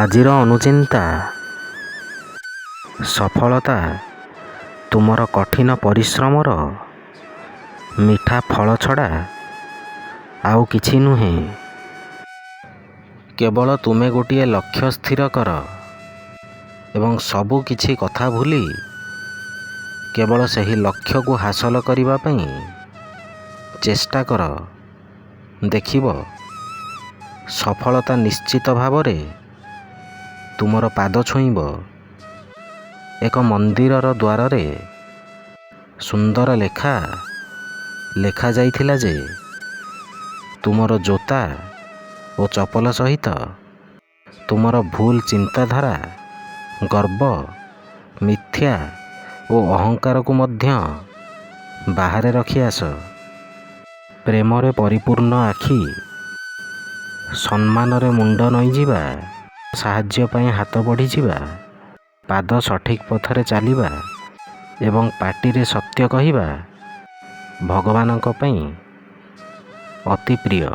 ଆଜିର ଅନୁଚିନ୍ତା ସଫଳତା ତୁମର କଠିନ ପରିଶ୍ରମର ମିଠା ଫଳ ଛଡ଼ା ଆଉ କିଛି ନୁହେଁ। କେବଳ ତୁମେ ଗୋଟିଏ ଲକ୍ଷ୍ୟ ସ୍ଥିର କର ଏବଂ ସବୁ କିଛି କଥା ଭୁଲି କେବଳ ସେହି ଲକ୍ଷ୍ୟକୁ ହାସଲ କରିବା ପାଇଁ ଚେଷ୍ଟା କର। ଦେଖିବ ସଫଳତା ନିଶ୍ଚିତ ଭାବରେ ତୁମର ପାଦ ଛୁଇଁବ। ଏକ ମନ୍ଦିରର ଦ୍ୱାରରେ ସୁନ୍ଦର ଲେଖାଯାଇଥିଲା ଯେ ତୁମର ଜୋତା ଓ ଚପଲ ସହିତ ତୁମର ଭୁଲ ଚିନ୍ତାଧାରା, ଗର୍ବ, ମିଥ୍ୟା ଓ ଅହଙ୍କାରକୁ ମଧ୍ୟ ବାହାରେ ରଖି ଆସ। ପ୍ରେମରେ ପରିପୂର୍ଣ୍ଣ ଆଖି, ସମ୍ମାନରେ ମୁଣ୍ଡ ନଇଁଯିବା, ସାହାଯ୍ୟ ପାଇଁ ହାତ ବଢ଼ିଯିବା, ପାଦ ସଠିକ ପଥରେ ଚାଲିବା ଏବଂ ପାଟିରେ ସତ୍ୟ କହିବା ଭଗବାନଙ୍କ ପାଇଁ ଅତି ପ୍ରିୟ।